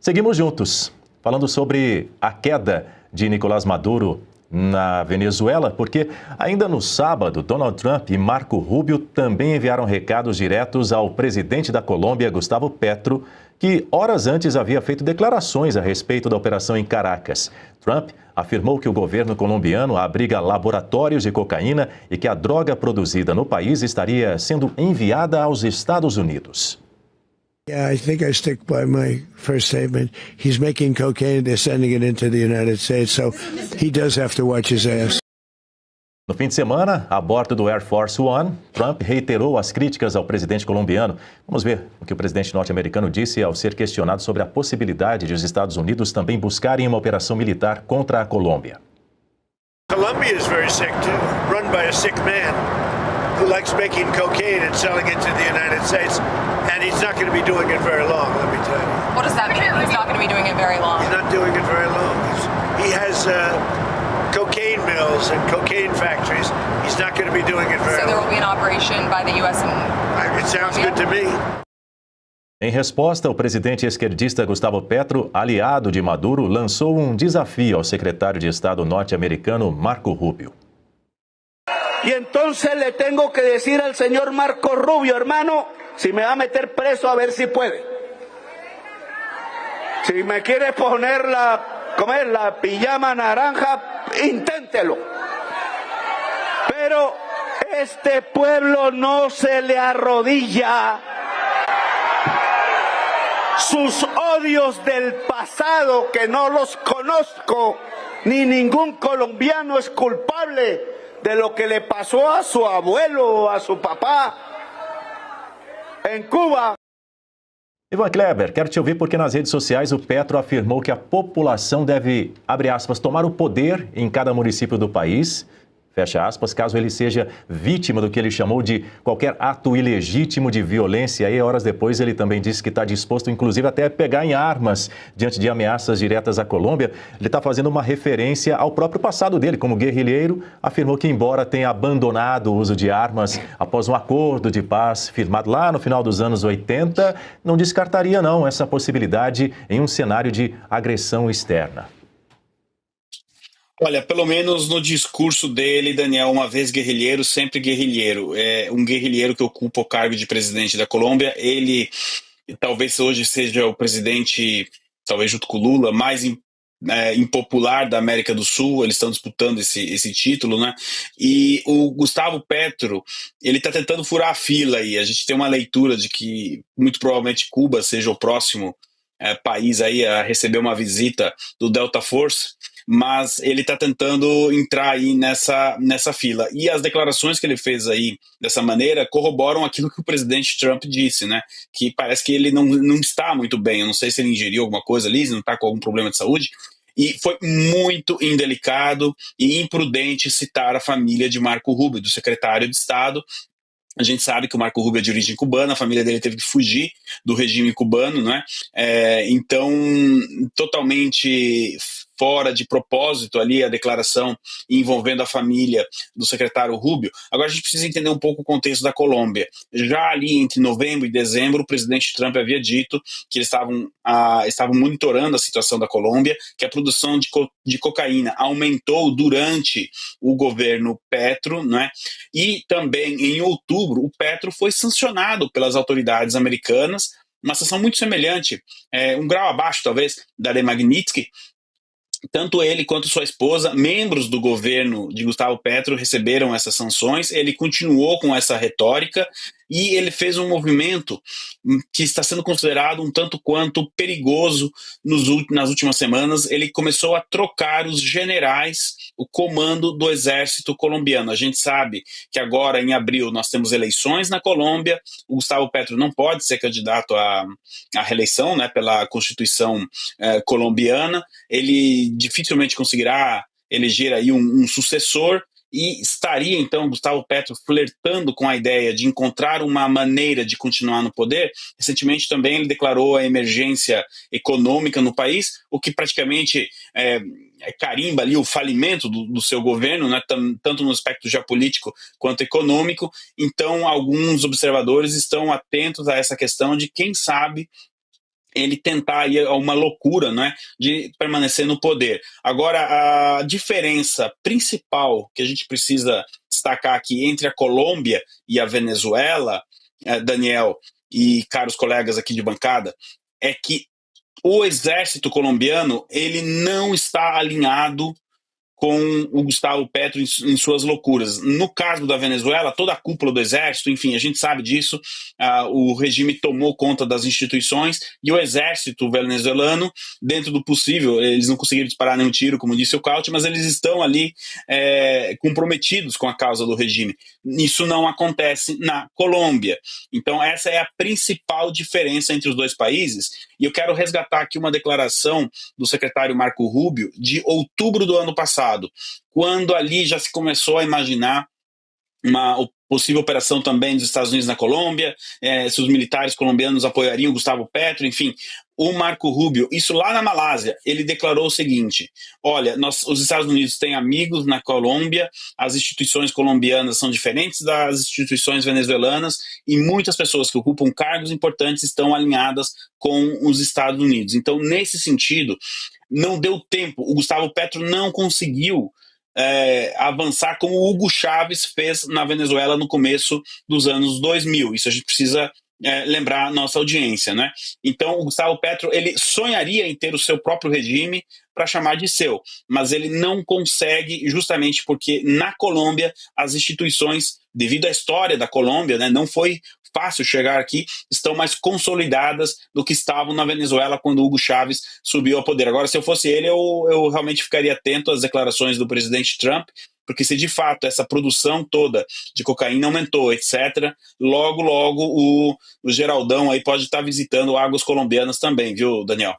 Seguimos juntos, falando sobre a queda de Nicolás Maduro na Venezuela, porque ainda no sábado, Donald Trump e Marco Rubio também enviaram recados diretos ao presidente da Colômbia, Gustavo Petro, que horas antes havia feito declarações a respeito da operação em Caracas. Trump afirmou que o governo colombiano abriga laboratórios de cocaína e que a droga produzida no país estaria sendo enviada aos Estados Unidos. Yeah, I think I stick by my first statement. He's making cocaine, they're sending it into the United States, so he does have to watch his ass. No fim de semana, a bordo do Air Force One, Trump reiterou as críticas ao presidente colombiano. Vamos ver o que o presidente norte-americano disse ao ser questionado sobre a possibilidade de os Estados Unidos também buscarem uma operação militar contra a Colômbia. Colombia is very sick too, run by a sick man who likes making cocaine and selling it to the United States, and he's not going to be doing it very long, let me tell you. What does that mean? He's not going to be doing it very long? He's not doing it very long. He has cocaine mills and cocaine factories. He's not going to be doing it very long. So there will be an operation by the U.S. and It sounds good to me. Em resposta, o presidente esquerdista Gustavo Petro, aliado de Maduro, lançou um desafio ao secretário de Estado norte-americano Marco Rubio. Y entonces le tengo que decir al señor Marco Rubio, hermano, si me va a meter preso a ver si puede. Si me quiere poner la pijama naranja, inténtelo. Pero este pueblo no se le arrodilla. Sus odios del pasado, que no los conozco, ni ningún colombiano es culpable de lo que le pasó a su abuelo o a su papá en Cuba. Ivan Kleber, quero te ouvir porque nas redes sociais o Petro afirmou que a população deve, abre aspas, tomar o poder em cada município do país, fecha aspas, caso ele seja vítima do que ele chamou de qualquer ato ilegítimo de violência. E horas depois ele também disse que está disposto, inclusive, até a pegar em armas diante de ameaças diretas à Colômbia. Ele está fazendo uma referência ao próprio passado dele como guerrilheiro. Afirmou que, embora tenha abandonado o uso de armas após um acordo de paz firmado lá no final dos anos 80, não descartaria, não, essa possibilidade em um cenário de agressão externa. Olha, pelo menos no discurso dele, Daniel, uma vez guerrilheiro, sempre guerrilheiro. É um guerrilheiro que ocupa o cargo de presidente da Colômbia. Ele talvez hoje seja o presidente, talvez junto com o Lula, mais impopular da América do Sul. Eles estão disputando esse título, né? E o Gustavo Petro, ele está tentando furar a fila aí. A gente tem uma leitura de que muito provavelmente Cuba seja o próximo país aí a receber uma visita do Delta Force, mas ele está tentando entrar aí nessa fila. E as declarações que ele fez aí dessa maneira corroboram aquilo que o presidente Trump disse, né? Que parece que ele não está muito bem. Eu não sei se ele ingeriu alguma coisa ali, se não está com algum problema de saúde. E foi muito indelicado e imprudente citar a família de Marco Rubio, do secretário de Estado. A gente sabe que o Marco Rubio é de origem cubana, a família dele teve que fugir do regime cubano, né? Então, totalmente fora de propósito ali a declaração envolvendo a família do secretário Rubio. Agora a gente precisa entender um pouco o contexto da Colômbia. Já ali entre novembro e dezembro, o presidente Trump havia dito que eles estavam monitorando a situação da Colômbia, que a produção de cocaína aumentou durante o governo Petro, né? E também em outubro o Petro foi sancionado pelas autoridades americanas, uma sanção muito semelhante, um grau abaixo talvez da Lei Magnitsky. Tanto ele quanto sua esposa, membros do governo de Gustavo Petro, receberam essas sanções. Ele continuou com essa retórica e ele fez um movimento que está sendo considerado um tanto quanto perigoso nas últimas semanas. Ele começou a trocar os generais, o comando do exército colombiano. A gente sabe que agora, em abril, nós temos eleições na Colômbia. O Gustavo Petro não pode ser candidato à reeleição, né, pela Constituição colombiana. Ele dificilmente conseguirá eleger aí um sucessor. E estaria, então, Gustavo Petro flertando com a ideia de encontrar uma maneira de continuar no poder. Recentemente também ele declarou a emergência econômica no país, o que praticamente carimba ali o falimento do seu governo, né, tanto no aspecto geopolítico quanto econômico. Então, alguns observadores estão atentos a essa questão de, quem sabe, ele tentar ir a uma loucura, né, de permanecer no poder. Agora, a diferença principal que a gente precisa destacar aqui entre a Colômbia e a Venezuela, Daniel e caros colegas aqui de bancada, é que o exército colombiano ele não está alinhado com o Gustavo Petro em suas loucuras. No caso da Venezuela, toda a cúpula do exército, enfim, a gente sabe disso, o regime tomou conta das instituições e o exército venezuelano, dentro do possível, eles não conseguiram disparar nenhum tiro, como disse o Cauti, mas eles estão ali comprometidos com a causa do regime. Isso não acontece na Colômbia. Então, essa é a principal diferença entre os dois países. E eu quero resgatar aqui uma declaração do secretário Marco Rubio de outubro do ano passado, quando ali já se começou a imaginar uma possível operação também dos Estados Unidos na Colômbia, se os militares colombianos apoiariam Gustavo Petro, enfim. O Marco Rubio, isso lá na Malásia, ele declarou o seguinte: olha, os Estados Unidos têm amigos na Colômbia, as instituições colombianas são diferentes das instituições venezuelanas e muitas pessoas que ocupam cargos importantes estão alinhadas com os Estados Unidos. Então, nesse sentido, não deu tempo, o Gustavo Petro não conseguiu avançar como o Hugo Chávez fez na Venezuela no começo dos anos 2000. Isso a gente precisa lembrar a nossa audiência, né? Então, o Gustavo Petro, ele sonharia em ter o seu próprio regime para chamar de seu, mas ele não consegue justamente porque na Colômbia as instituições, devido à história da Colômbia, né, não foi fácil chegar aqui, estão mais consolidadas do que estavam na Venezuela quando Hugo Chávez subiu ao poder. Agora, se eu fosse ele, eu realmente ficaria atento às declarações do presidente Trump, porque se de fato essa produção toda de cocaína aumentou, etc., logo o Geraldão aí pode estar visitando águas colombianas também, viu, Daniel?